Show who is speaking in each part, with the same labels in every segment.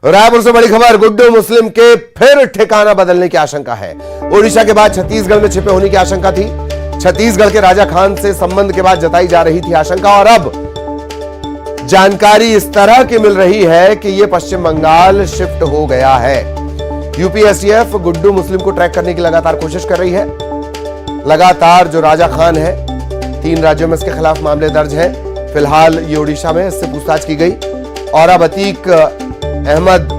Speaker 1: रायपुर से बड़ी खबर, गुड्डू मुस्लिम के फिर ठिकाना बदलने की आशंका है। ओडिशा के बाद छत्तीसगढ़ में छिपे होने की आशंका थी। छत्तीसगढ़ के राजा खान से संबंध के बाद जताई जा रही थी आशंका, और अब जानकारी इस तरह की मिल रही है कि यह पश्चिम बंगाल शिफ्ट हो गया है। यूपी एसटीएफ गुड्डू मुस्लिम को ट्रैक करने की लगातार कोशिश कर रही है। लगातार जो राजा खान है, 3 राज्यों में इसके खिलाफ मामले दर्ज हैं। फिलहाल ये ओडिशा में इससे पूछताछ की गई, और अब अतीक अहमद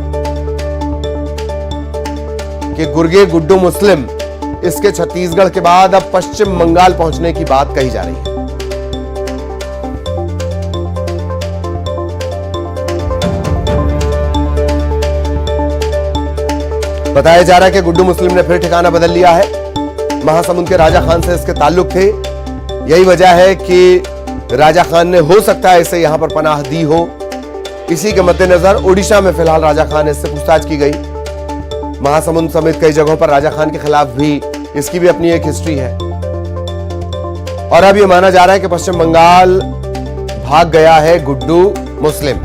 Speaker 1: के गुर्गे गुड्डू मुस्लिम इसके छत्तीसगढ़ के बाद अब पश्चिम बंगाल पहुंचने की बात कही जा रही है। बताया जा रहा है कि गुड्डू मुस्लिम ने फिर ठिकाना बदल लिया है। महासमुंद के राजा खान से इसके ताल्लुक थे। यही वजह है कि राजा खान ने हो सकता है इसे यहां पर पनाह दी हो। इसी के मद्देनजर ओडिशा में फिलहाल राजा खान इससे पूछताछ की गई। महासमुंद समेत कई जगहों पर राजा खान के खिलाफ भी इसकी भी अपनी एक हिस्ट्री है, और अब यह माना जा रहा है कि पश्चिम बंगाल भाग गया है गुड्डू मुस्लिम।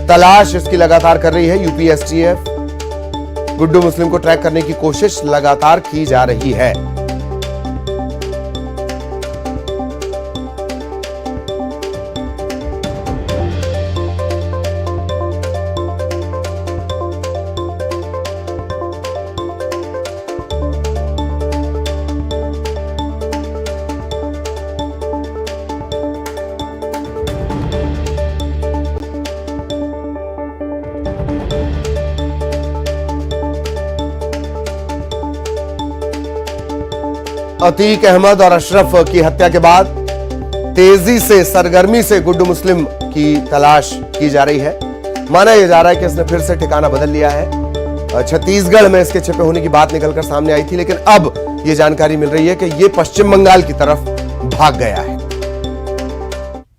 Speaker 1: तलाश इसकी लगातार कर रही है यूपी एसटीएफ। गुड्डू मुस्लिम को ट्रैक करने की कोशिश लगातार की जा रही है। अतीक अहमद और अशरफ की हत्या के बाद तेजी से, सरगर्मी से गुड्डू मुस्लिम की तलाश की जा रही है। माना यह जा रहा है कि इसने फिर से ठिकाना बदल लिया है। छत्तीसगढ़ में इसके छिपे होने की बात निकलकर सामने आई थी, लेकिन अब यह जानकारी मिल रही है कि यह पश्चिम बंगाल की तरफ भाग गया है।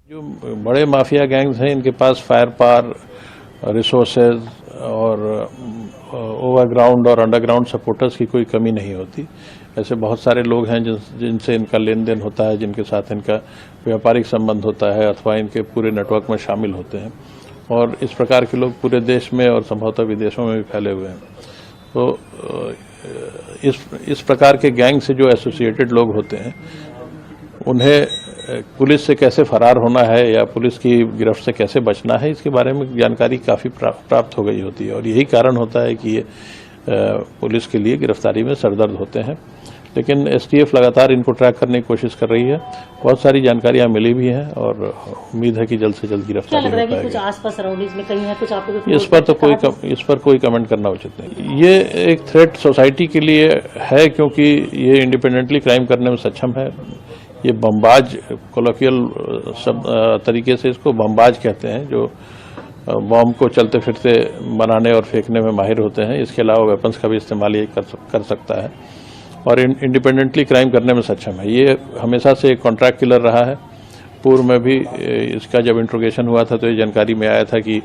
Speaker 2: जो बड़े माफिया गैंग्स हैं, इनके पास फायर पावर, रिसोर्सेज और ओवरग्राउंड और अंडरग्राउंड सपोर्टर्स की कोई कमी नहीं होती। ऐसे बहुत सारे लोग हैं जिनसे इनका लेन देन होता है, जिनके साथ इनका व्यापारिक संबंध होता है, अथवा इनके पूरे नेटवर्क में शामिल होते हैं, और इस प्रकार के लोग पूरे देश में और संभवतः विदेशों में भी फैले हुए हैं। तो इस प्रकार के गैंग से जो एसोसिएटेड लोग होते हैं, उन्हें पुलिस से कैसे फरार होना है या पुलिस की गिरफ्त से कैसे बचना है, इसके बारे में जानकारी काफ़ी प्राप्त हो गई होती है, और यही कारण होता है कि ये पुलिस के लिए गिरफ्तारी में सरदर्द होते हैं। लेकिन एसटीएफ लगातार इनको ट्रैक करने की कोशिश कर रही है। बहुत सारी जानकारियां मिली भी हैं, और उम्मीद है कि जल्द से जल्द गिरफ्तारी हो पाएगी।
Speaker 3: कुछ आसपास सराउंडिंग्स में कहीं है कुछ आपको
Speaker 2: इस पर कोई कमेंट करना उचित नहीं। ये एक थ्रेट सोसाइटी के लिए है, क्योंकि ये इंडिपेंडेंटली क्राइम करने में सक्षम है। ये बमबाज, कोलोकियल तरीके से इसको बमबाज कहते हैं, जो बॉम्ब को चलते फिरते बनाने और फेंकने में माहिर होते हैं। इसके अलावा वेपन्स का भी इस्तेमाल ये कर सकता है, और इंडिपेंडेंटली क्राइम करने में सक्षम है। ये हमेशा से एक कॉन्ट्रैक्ट किलर रहा है। पूर्व में भी इसका जब इंट्रोगेशन हुआ था तो ये जानकारी में आया था कि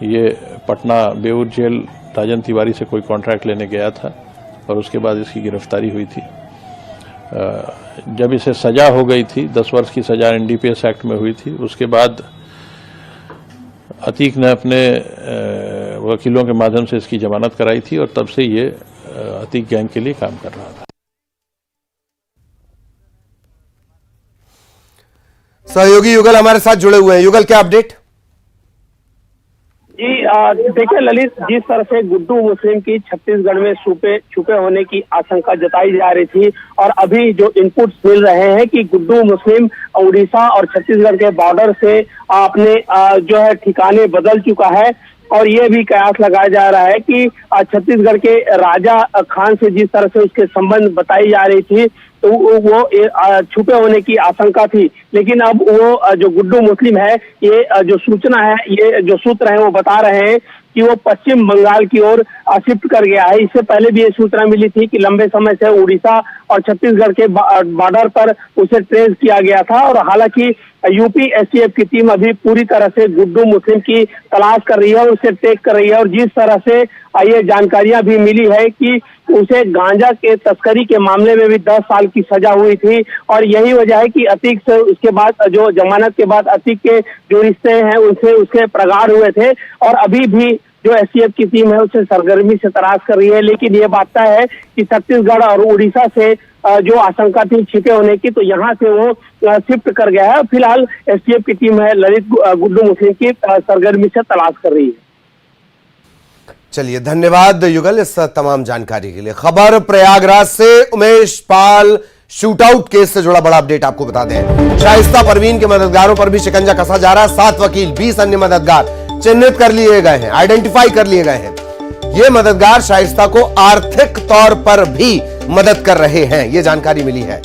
Speaker 2: ये पटना बेऊर जेल राजन तिवारी से कोई कॉन्ट्रैक्ट लेने गया था, और उसके बाद इसकी गिरफ्तारी हुई थी। जब इसे सजा हो गई थी, 10 वर्ष की सजा एनडीपीएस एक्ट में हुई थी, उसके बाद अतीक ने अपने वकीलों के माध्यम से इसकी जमानत कराई थी, और तब से ये अतीक गैंग के लिए काम कर रहा था।
Speaker 1: सहयोगी युगल हमारे साथ जुड़े हुए हैं। युगल, क्या अपडेट?
Speaker 4: जी देखिए ललित, जिस तरह से गुड्डू मुस्लिम की छत्तीसगढ़ में छुपे होने की आशंका जताई जा रही थी, और अभी जो इनपुट्स मिल रहे हैं कि गुड्डू मुस्लिम उड़ीसा और छत्तीसगढ़ के बॉर्डर से अपने जो है ठिकाने बदल चुका है, और ये भी कयास लगाया जा रहा है कि छत्तीसगढ़ के राजा खान से जिस तरह से उसके संबंध बताई जा रही थी, तो वो छुपे होने की आशंका थी। लेकिन अब वो जो गुड्डू मुस्लिम है, ये जो सूचना है, ये जो सूत्र है वो बता रहे हैं कि वो पश्चिम बंगाल की ओर शिफ्ट कर गया है। इससे पहले भी ये सूचना मिली थी कि लंबे समय से उड़ीसा और छत्तीसगढ़ के बॉर्डर पर उसे ट्रेस किया गया था, और हालांकि यूपी एसटीएफ की टीम अभी पूरी तरह से गुड्डू मुस्लिम की तलाश कर रही है और उसे ट्रैक कर रही है। और जिस तरह से ये जानकारियां भी मिली है कि उसे गांजा के तस्करी के मामले में भी 10 साल की सजा हुई थी, और यही वजह है कि अतीक से उसके बाद जो जमानत के बाद अतीक के जो रिश्ते हैं उनसे उसके प्रगाढ़ हुए थे, और अभी भी जो एसटीएफ की टीम है उसे सरगर्मी से तलाश कर रही है। लेकिन ये बात तय है कि छत्तीसगढ़ और उड़ीसा से जो आशंका थी छिपे होने की, तो यहाँ से वो शिफ्ट कर गया है। फिलहाल एसटीएफ की टीम है ललित गुड्डू मुस्लिम की सरगर्मी से तलाश कर रही है।
Speaker 1: चलिए, धन्यवाद युगल इस तमाम जानकारी के लिए। खबर प्रयागराज से उमेश पाल शूटआउट केस से जुड़ा बड़ा अपडेट आपको बता दें। शाइस्ता परवीन के मददगारों पर भी शिकंजा कसा जा रहा है। 7 वकील 20 अन्य मददगार चिन्हित कर लिए गए हैं, आइडेंटिफाई कर लिए गए हैं। ये मददगार शाइस्ता को आर्थिक तौर पर भी मदद कर रहे हैं, ये जानकारी मिली है।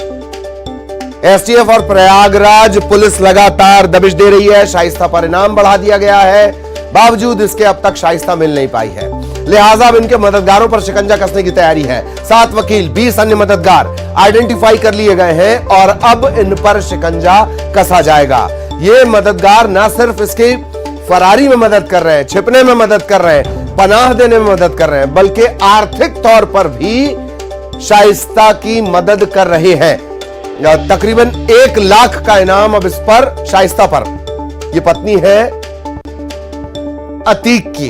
Speaker 1: एसटीएफ और प्रयागराज पुलिस लगातार दबिश दे रही है। शाइस्ता पर इनाम बढ़ा दिया गया है, बावजूद इसके अब तक शाइस्ता मिल नहीं पाई है। लिहाजा अब इनके मददगारों पर शिकंजा कसने की तैयारी है। 7 वकील 20 अन्य मददगार आइडेंटिफाई कर लिए गए हैं और अब इन पर शिकंजा कसा जाएगा। ये मददगार ना सिर्फ इसकी फरारी में मदद कर रहे हैं, छिपने में मदद कर रहे हैं, पनाह देने में मदद कर रहे हैं, बल्कि आर्थिक तौर पर भी शाइस्ता की मदद कर रहे हैं। तकरीबन 1 लाख का इनाम अब इस पर, शाइस्ता पर, ये पत्नी है अतीक की,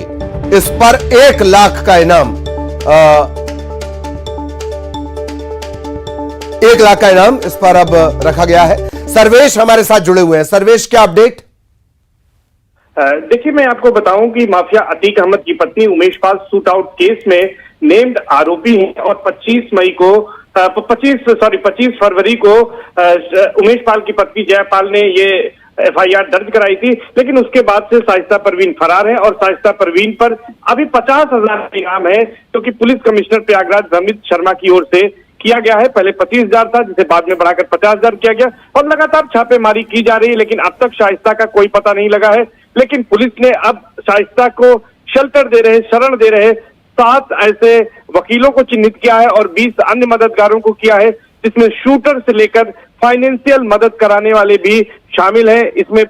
Speaker 1: इस पर 1 लाख का इनाम, 1 लाख का इनाम इस पर अब रखा गया है। सर्वेश हमारे साथ जुड़े हुए हैं। सर्वेश, क्या अपडेट?
Speaker 5: देखिए, मैं आपको बताऊं कि माफिया अतीक अहमद की पत्नी Umesh Pal shoot out case में नेम्ड आरोपी हैं और 25 फरवरी को उमेश पाल की पत्नी जयपाल ने ये एफआईआर दर्ज कराई थी। लेकिन उसके बाद से शाइस्ता परवीन फरार है और शाइस्ता परवीन पर अभी 50,000 का इनाम है, क्योंकि पुलिस कमिश्नर प्रयागराज भ्रमित शर्मा की ओर से किया गया है। पहले 25,000 था, जिसे बाद में बढ़ाकर 50,000 किया गया और लगातार छापेमारी की जा रही है, लेकिन अब तक शाइस्ता का कोई पता नहीं लगा है। लेकिन पुलिस ने अब शाइस्ता को शेल्टर दे रहे, शरण दे रहे 7 ऐसे वकीलों को चिन्हित किया है और 20 अन्य मददगारों को किया है, जिसमें शूटर से लेकर फाइनेंशियल मदद कराने वाले भी शामिल हैं। इसमें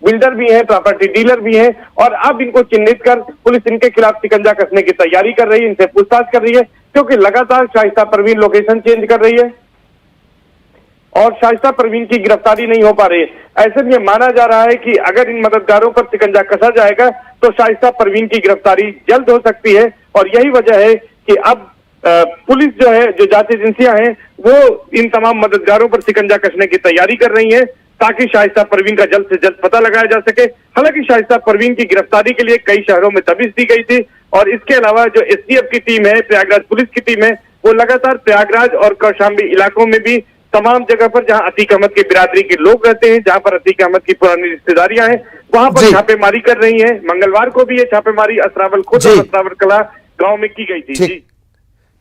Speaker 5: बिल्डर भी हैं, प्रॉपर्टी डीलर भी हैं और अब इनको चिन्हित कर पुलिस इनके खिलाफ शिकंजा कसने की तैयारी कर रही है, इनसे पूछताछ कर रही है, क्योंकि लगातार शाइस्ता परवीन लोकेशन चेंज कर रही है और शाइस्ता परवीन की गिरफ्तारी नहीं हो पा रही है। ऐसे में माना जा रहा है कि अगर इन मददगारों पर शिकंजा कसा जाएगा तो शाइस्ता परवीन की गिरफ्तारी जल्द हो सकती है और यही वजह है कि अब पुलिस जो है, जो जांच एजेंसियां हैं, वो इन तमाम मददगारों पर शिकंजा कसने की तैयारी कर रही हैं ताकि शाइस्ता परवीन का जल्द से जल्द पता लगाया जा सके। हालांकि शाइस्ता परवीन की गिरफ्तारी के लिए कई शहरों में दबिश दी गई थी और इसके अलावा जो एसटीएफ की टीम है, प्रयागराज पुलिस की टीम है, वो लगातार प्रयागराज और कौशाम्बी इलाकों में भी तमाम जगह पर जहां अतीक अहमद के बिरादरी के लोग रहते हैं, जहां पर अतीक अहमद की पुरानी रिश्तेदारियां हैं, वहां पर छापेमारी कर रही हैं। मंगलवार को भी ये छापेमारी असरावल खुद और असरावल कला गांव में की गई थी। जी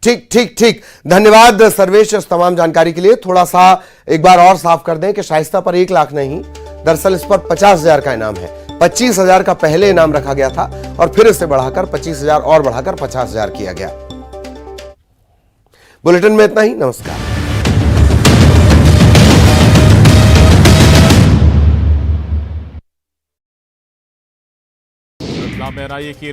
Speaker 1: ठीक। धन्यवाद सर्वेश इस तमाम जानकारी के लिए। थोड़ा सा एक बार और साफ कर दें कि शाइस्ता पर 1 लाख नहीं, दरअसल इस पर 50,000 का इनाम है। 25,000 का पहले इनाम रखा गया था और फिर इसे बढ़ाकर 25,000 और बढ़ाकर 50,000 किया गया। बुलेटिन में इतना ही। नमस्कार।
Speaker 6: में एनआईए की